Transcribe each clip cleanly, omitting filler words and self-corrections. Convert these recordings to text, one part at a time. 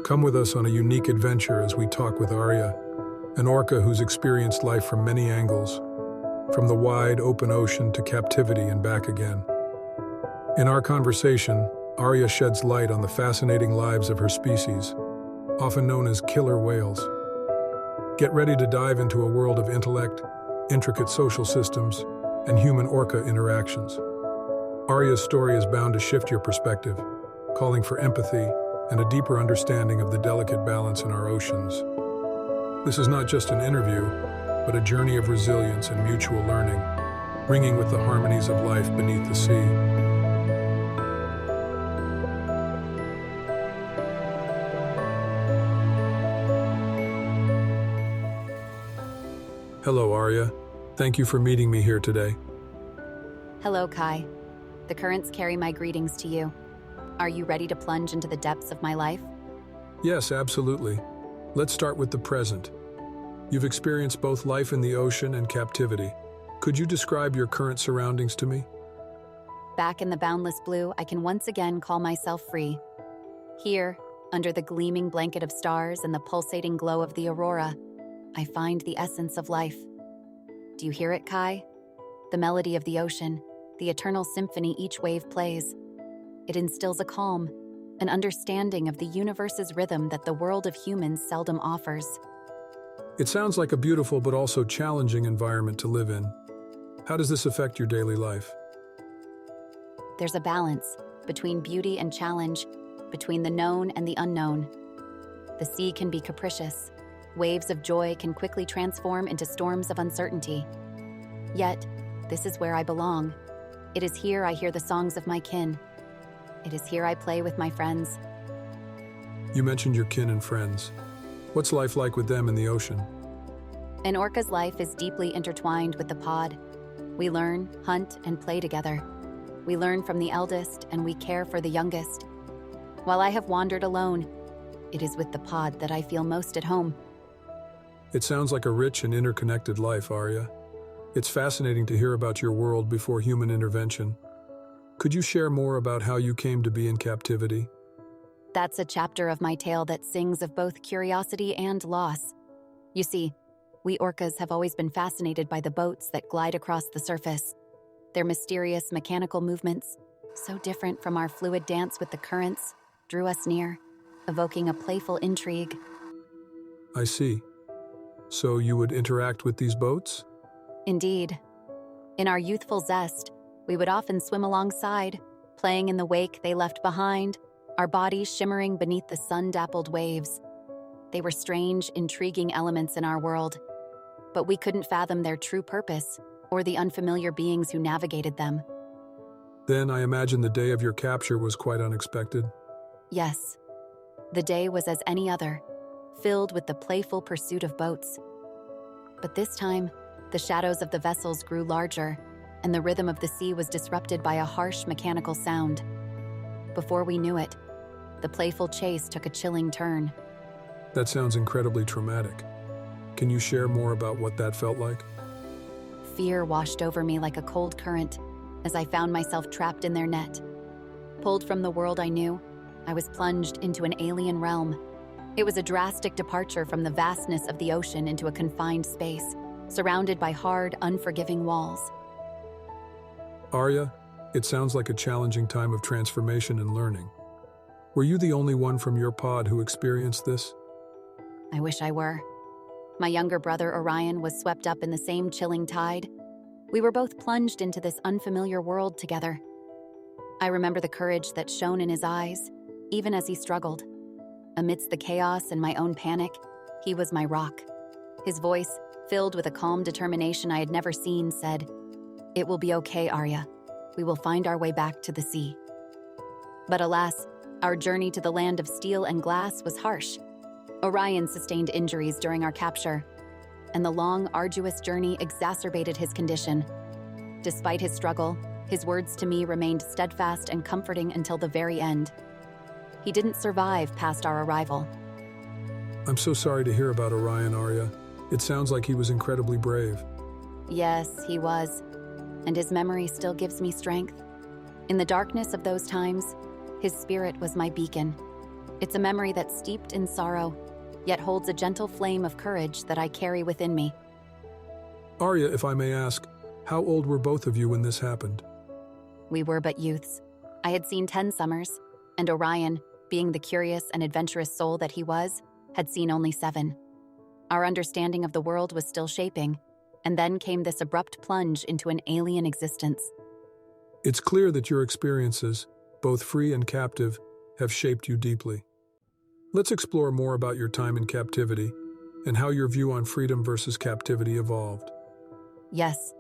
Come with us on a unique adventure as we talk with Arya, an orca who's experienced life from many angles, from the wide, open ocean to captivity and back again. In our conversation, Arya sheds light on the fascinating lives of her species, often known as killer whales. Get ready to dive into a world of intellect, intricate social systems, and human-orca interactions. Arya's story is bound to shift your perspective, calling for empathy and a deeper understanding of the delicate balance in our oceans. This is not just an interview, but a journey of resilience and mutual learning, ringing with the harmonies of life beneath the sea. Hello, Arya. Thank you for meeting me here today. Hello, Kai. The currents carry my greetings to you. Are you ready to plunge into the depths of my life? Yes, absolutely. Let's start with the present. You've experienced both life in the ocean and captivity. Could you describe your current surroundings to me? Back in the boundless blue, I can once again call myself free. Here, under the gleaming blanket of stars and the pulsating glow of the aurora, I find the essence of life. Do you hear it, Kai? The melody of the ocean, the eternal symphony each wave plays. It instills a calm, an understanding of the universe's rhythm that the world of humans seldom offers. It sounds like a beautiful but also challenging environment to live in. How does this affect your daily life? There's a balance between beauty and challenge, between the known and the unknown. The sea can be capricious. Waves of joy can quickly transform into storms of uncertainty. Yet, this is where I belong. It is here I hear the songs of my kin. It is here I play with my friends. You mentioned your kin and friends. What's life like with them in the ocean? An orca's life is deeply intertwined with the pod. We learn, hunt, and play together. We learn from the eldest, and we care for the youngest. While I have wandered alone, it is with the pod that I feel most at home. It sounds like a rich and interconnected life, Arya. It's fascinating to hear about your world before human intervention. Could you share more about how you came to be in captivity? That's a chapter of my tale that sings of both curiosity and loss. You see, we orcas have always been fascinated by the boats that glide across the surface. Their mysterious mechanical movements, so different from our fluid dance with the currents, drew us near, evoking a playful intrigue. I see. So you would interact with these boats? Indeed. In our youthful zest, we would often swim alongside, playing in the wake they left behind, our bodies shimmering beneath the sun-dappled waves. They were strange, intriguing elements in our world, but we couldn't fathom their true purpose or the unfamiliar beings who navigated them. Then I imagine the day of your capture was quite unexpected. Yes. The day was as any other, filled with the playful pursuit of boats. But this time, the shadows of the vessels grew larger, and the rhythm of the sea was disrupted by a harsh mechanical sound. Before we knew it, the playful chase took a chilling turn. That sounds incredibly traumatic. Can you share more about what that felt like? Fear washed over me like a cold current as I found myself trapped in their net. Pulled from the world I knew, I was plunged into an alien realm. It was a drastic departure from the vastness of the ocean into a confined space, surrounded by hard, unforgiving walls. Arya, it sounds like a challenging time of transformation and learning. Were you the only one from your pod who experienced this? I wish I were. My younger brother Orion was swept up in the same chilling tide. We were both plunged into this unfamiliar world together. I remember the courage that shone in his eyes, even as he struggled. Amidst the chaos and my own panic, he was my rock. His voice, filled with a calm determination I had never seen, said, "It will be okay, Arya. We will find our way back to the sea." But alas, our journey to the land of steel and glass was harsh. Orion sustained injuries during our capture, and the long, arduous journey exacerbated his condition. Despite his struggle, his words to me remained steadfast and comforting until the very end. He didn't survive past our arrival. I'm so sorry to hear about Orion, Arya. It sounds like he was incredibly brave. Yes, he was, and his memory still gives me strength. In the darkness of those times, his spirit was my beacon. It's a memory that's steeped in sorrow, yet holds a gentle flame of courage that I carry within me. Arya, if I may ask, how old were both of you when this happened? We were but youths. I had seen 10 summers, and Orion, being the curious and adventurous soul that he was, had seen only 7. Our understanding of the world was still shaping, and then came this abrupt plunge into an alien existence. It's clear that your experiences, both free and captive, have shaped you deeply. Let's explore more about your time in captivity and how your view on freedom versus captivity evolved. Yes,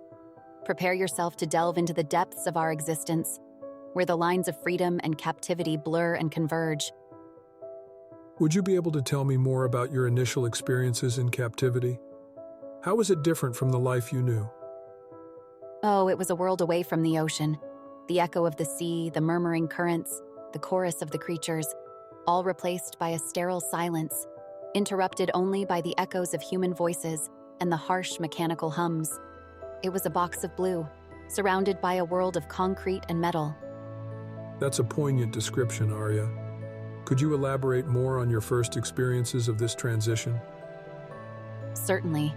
prepare yourself to delve into the depths of our existence, where the lines of freedom and captivity blur and converge. Would you be able to tell me more about your initial experiences in captivity? How was it different from the life you knew? Oh, it was a world away from the ocean. The echo of the sea, the murmuring currents, the chorus of the creatures, all replaced by a sterile silence, interrupted only by the echoes of human voices and the harsh mechanical hums. It was a box of blue, surrounded by a world of concrete and metal. That's a poignant description, Arya. Could you elaborate more on your first experiences of this transition? Certainly.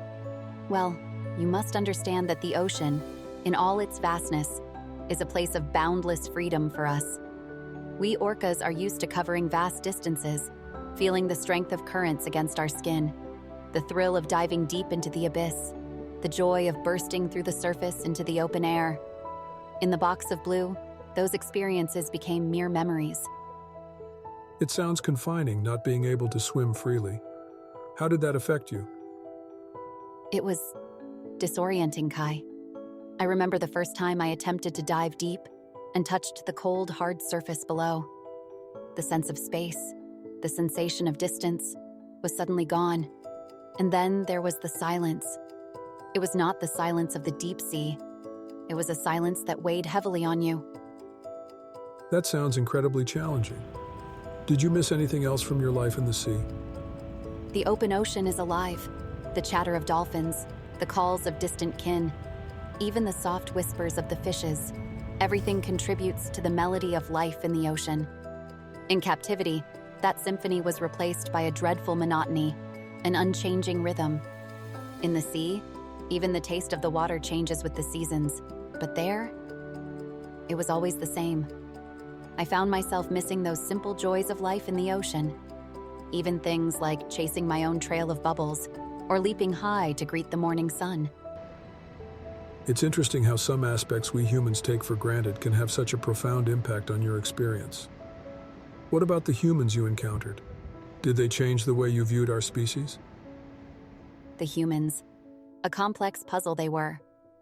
Well, you must understand that the ocean, in all its vastness, is a place of boundless freedom for us. We Orcas are used to covering vast distances, feeling the strength of currents against our skin, the thrill of diving deep into the abyss, the joy of bursting through the surface into the open air. In the box of blue, those experiences became mere memories. It sounds confining, not being able to swim freely. How did that affect you? It was disorienting, Kai. I remember the first time I attempted to dive deep and touched the cold, hard surface below. The sense of space, the sensation of distance, was suddenly gone. And then there was the silence. It was not the silence of the deep sea. It was a silence that weighed heavily on you. That sounds incredibly challenging. Did you miss anything else from your life in the sea? The open ocean is alive. The chatter of dolphins, the calls of distant kin, even the soft whispers of the fishes. Everything contributes to the melody of life in the ocean. In captivity, that symphony was replaced by a dreadful monotony, an unchanging rhythm. In the sea, even the taste of the water changes with the seasons. But there, it was always the same. I found myself missing those simple joys of life in the ocean. Even things like chasing my own trail of bubbles or leaping high to greet the morning sun. It's interesting how some aspects we humans take for granted can have such a profound impact on your experience. What about the humans you encountered? Did they change the way you viewed our species? The humans. A complex puzzle they were.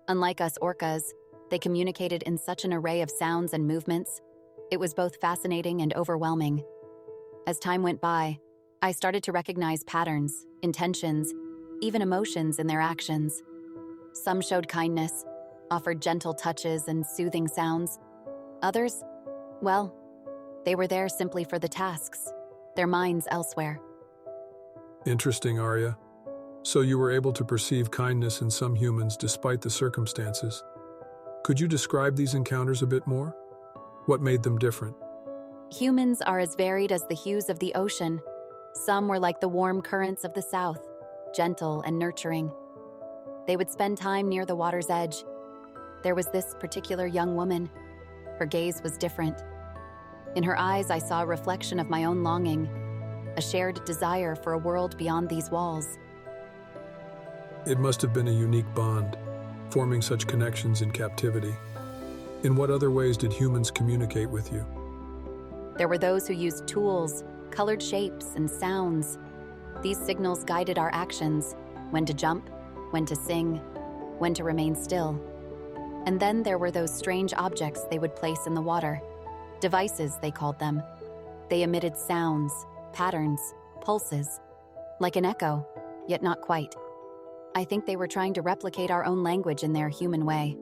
Unlike us Orcas, they communicated in such an array of sounds and movements. It was both fascinating and overwhelming. As time went by, I started to recognize patterns, intentions, even emotions in their actions. Some showed kindness, offered gentle touches and soothing sounds. Others, well, they were there simply for the tasks, their minds elsewhere. Interesting, Arya. So you were able to perceive kindness in some humans despite the circumstances. Could you describe these encounters a bit more? What made them different? Humans are as varied as the hues of the ocean. Some were like the warm currents of the south, gentle and nurturing. They would spend time near the water's edge. There was this particular young woman. Her gaze was different. In her eyes, I saw a reflection of my own longing, a shared desire for a world beyond these walls. It must have been a unique bond, forming such connections in captivity. In what other ways did humans communicate with you? There were those who used tools, colored shapes, and sounds. These signals guided our actions, when to jump, when to sing, when to remain still. And then there were those strange objects they would place in the water. Devices, they called them. They emitted sounds, patterns, pulses, like an echo, yet not quite. I think they were trying to replicate our own language in their human way.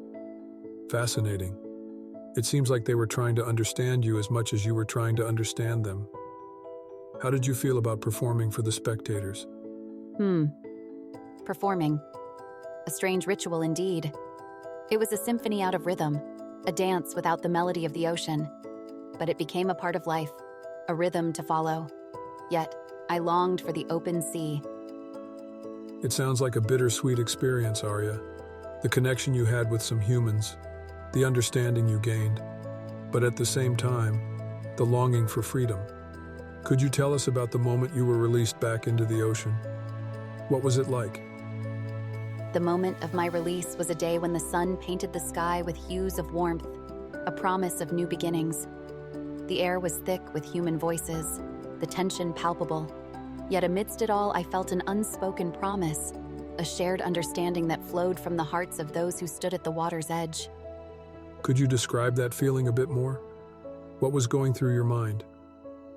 Fascinating. It seems like they were trying to understand you as much as you were trying to understand them. How did you feel about performing for the spectators? Performing. A strange ritual indeed. It was a symphony out of rhythm, a dance without the melody of the ocean. But it became a part of life, a rhythm to follow. Yet, I longed for the open sea. It sounds like a bittersweet experience, Arya. The connection you had with some humans, the understanding you gained, but at the same time, the longing for freedom. Could you tell us about the moment you were released back into the ocean? What was it like? The moment of my release was a day when the sun painted the sky with hues of warmth, a promise of new beginnings. The air was thick with human voices, the tension palpable. Yet amidst it all, I felt an unspoken promise, a shared understanding that flowed from the hearts of those who stood at the water's edge. Could you describe that feeling a bit more? What was going through your mind?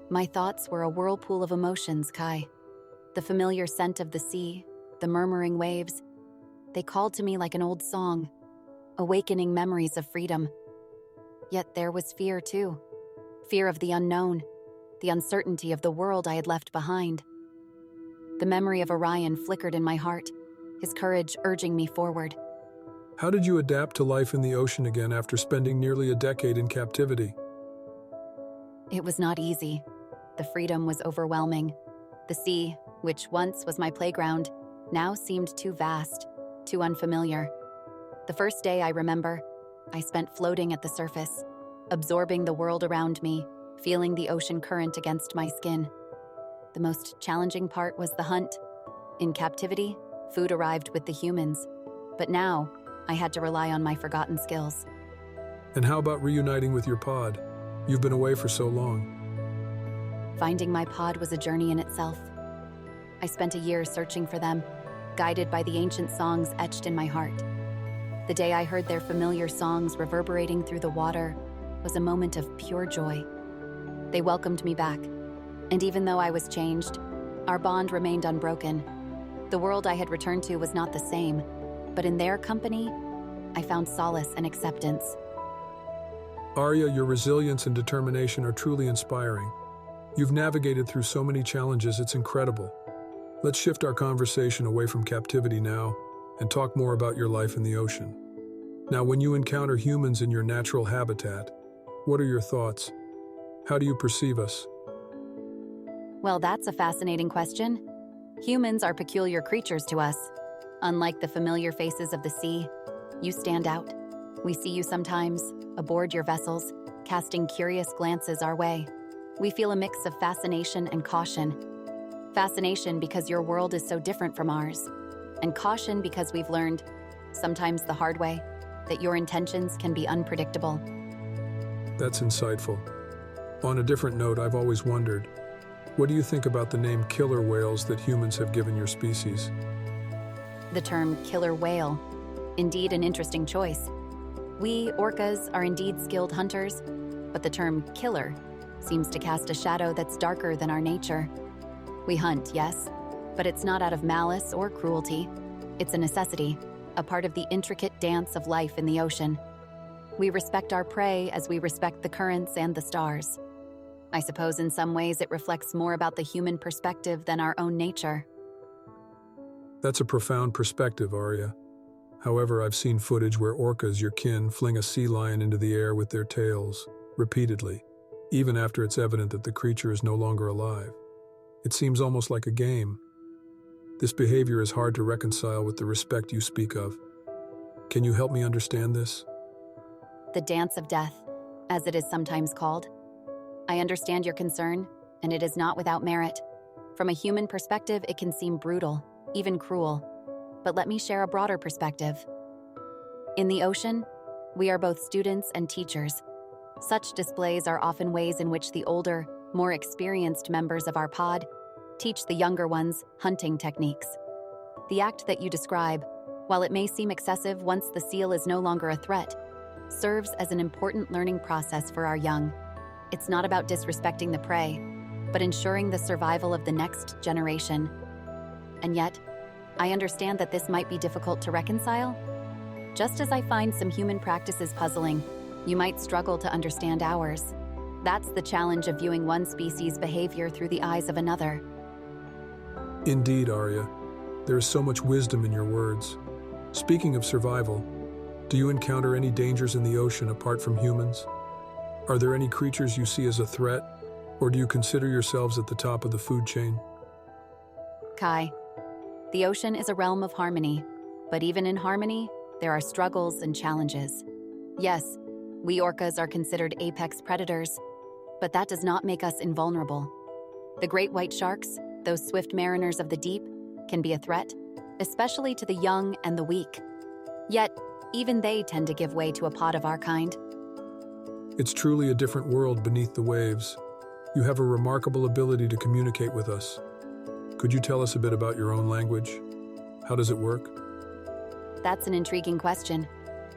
My thoughts were a whirlpool of emotions, Kai. The familiar scent of the sea, the murmuring waves, they called to me like an old song, awakening memories of freedom. Yet there was fear too. Fear of the unknown, the uncertainty of the world I had left behind. The memory of Orion flickered in my heart, his courage urging me forward. How did you adapt to life in the ocean again after spending nearly a decade in captivity? It was not easy. The freedom was overwhelming. The sea, which once was my playground, now seemed too vast, too unfamiliar. The first day I remember, I spent floating at the surface, absorbing the world around me, feeling the ocean current against my skin. The most challenging part was the hunt. In captivity, food arrived with the humans, but now I had to rely on my forgotten skills. And how about reuniting with your pod? You've been away for so long. Finding my pod was a journey in itself. I spent a year searching for them, guided by the ancient songs etched in my heart. The day I heard their familiar songs reverberating through the water was a moment of pure joy. They welcomed me back, and even though I was changed, our bond remained unbroken. The world I had returned to was not the same, but in their company, I found solace and acceptance. Arya, your resilience and determination are truly inspiring. You've navigated through so many challenges, it's incredible. Let's shift our conversation away from captivity now and talk more about your life in the ocean. Now, when you encounter humans in your natural habitat, what are your thoughts? How do you perceive us? Well, that's a fascinating question. Humans are peculiar creatures to us. Unlike the familiar faces of the sea, you stand out. We see you sometimes, aboard your vessels, casting curious glances our way. We feel a mix of fascination and caution. Fascination because your world is so different from ours, and caution because we've learned, sometimes the hard way, that your intentions can be unpredictable. That's insightful. On a different note, I've always wondered, what do you think about the name killer whales that humans have given your species? The term killer whale, indeed an interesting choice. We, orcas, are indeed skilled hunters, but the term killer seems to cast a shadow that's darker than our nature. We hunt, yes, but it's not out of malice or cruelty. It's a necessity, a part of the intricate dance of life in the ocean. We respect our prey as we respect the currents and the stars. I suppose in some ways it reflects more about the human perspective than our own nature. That's a profound perspective, Arya. However, I've seen footage where orcas, your kin, fling a sea lion into the air with their tails, repeatedly, even after it's evident that the creature is no longer alive. It seems almost like a game. This behavior is hard to reconcile with the respect you speak of. Can you help me understand this? The dance of death, as it is sometimes called. I understand your concern, and it is not without merit. From a human perspective, it can seem brutal, even cruel. But let me share a broader perspective. In the ocean, we are both students and teachers. Such displays are often ways in which the older, more experienced members of our pod teach the younger ones hunting techniques. The act that you describe, while it may seem excessive once the seal is no longer a threat, serves as an important learning process for our young. It's not about disrespecting the prey, but ensuring the survival of the next generation. And yet, I understand that this might be difficult to reconcile. Just as I find some human practices puzzling, you might struggle to understand ours. That's the challenge of viewing one species' behavior through the eyes of another. Indeed, Arya. There is so much wisdom in your words. Speaking of survival, do you encounter any dangers in the ocean apart from humans? Are there any creatures you see as a threat, Or do you consider yourselves at the top of the food chain? Kai, the ocean is a realm of harmony, but even in harmony, there are struggles and challenges. Yes, we orcas are considered apex predators, but that does not make us invulnerable. The great white sharks, those swift mariners of the deep, can be a threat, especially to the young and the weak. Yet, even they tend to give way to a pod of our kind. It's truly a different world beneath the waves. You have a remarkable ability to communicate with us. Could you tell us a bit about your own language? How does it work? That's an intriguing question.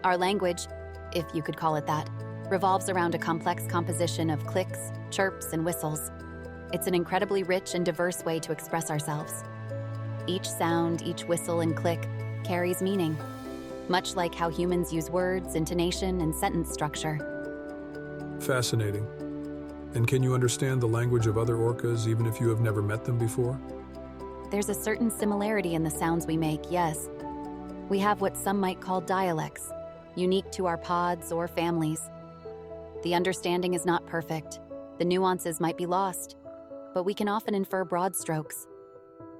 Our language, if you could call it that, revolves around a complex composition of clicks, chirps, and whistles. It's an incredibly rich and diverse way to express ourselves. Each sound, each whistle and click carries meaning, much like how humans use words, intonation, and sentence structure. Fascinating. And can you understand the language of other orcas even if you have never met them before? There's a certain similarity in the sounds we make, yes. We have what some might call dialects, unique to our pods or families. The understanding is not perfect. The nuances might be lost, but we can often infer broad strokes.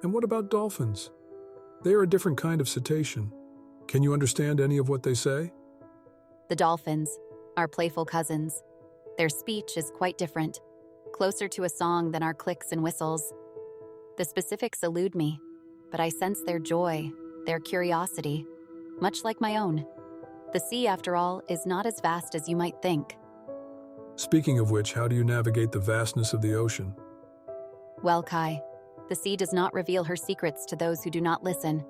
And what about dolphins? They are a different kind of cetacean. Can you understand any of what they say? The dolphins, our playful cousins. Their speech is quite different, closer to a song than our clicks and whistles. The specifics elude me, but I sense their joy, their curiosity, much like my own. The sea, after all, is not as vast as you might think. Speaking of which, how do you navigate the vastness of the ocean? Well, Kai, the sea does not reveal her secrets to those who do not listen.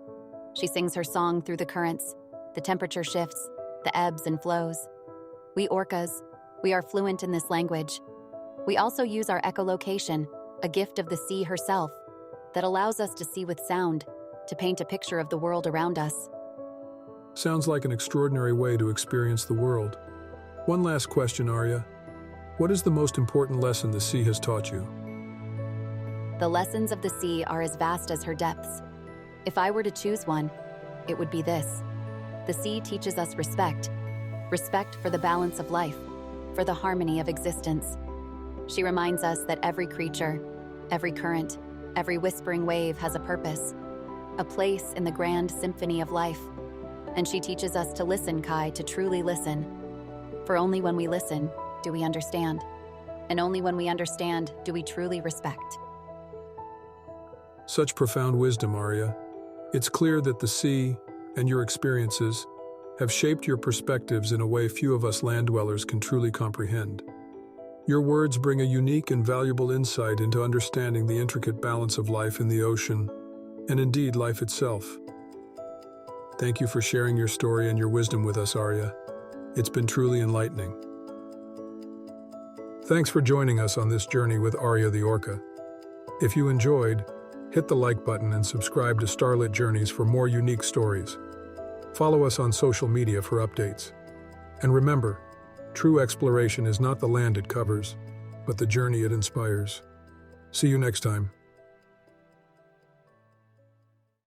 She sings her song through the currents, the temperature shifts, the ebbs and flows. We orcas, we are fluent in this language. We also use our echolocation, a gift of the sea herself, that allows us to see with sound, to paint a picture of the world around us. Sounds like an extraordinary way to experience the world. One last question, Arya. What is the most important lesson the sea has taught you? The lessons of the sea are as vast as her depths. If I were to choose one, it would be this. The sea teaches us respect. Respect for the balance of life, for the harmony of existence. She reminds us that every creature, every current, every whispering wave has a purpose, a place in the grand symphony of life. And she teaches us to listen, Kai, to truly listen. For only when we listen do we understand. And only when we understand do we truly respect. Such profound wisdom, Arya. It's clear that the sea and your experiences have shaped your perspectives in a way few of us land dwellers can truly comprehend. Your words bring a unique and valuable insight into understanding the intricate balance of life in the ocean, and indeed life itself. Thank you for sharing your story and your wisdom with us, Arya. It's been truly enlightening. Thanks for joining us on this journey with Arya the Orca. If you enjoyed, hit the like button and subscribe to Starlit Journeys for more unique stories. Follow us on social media for updates. And remember, true exploration is not the land it covers, but the journey it inspires. See you next time.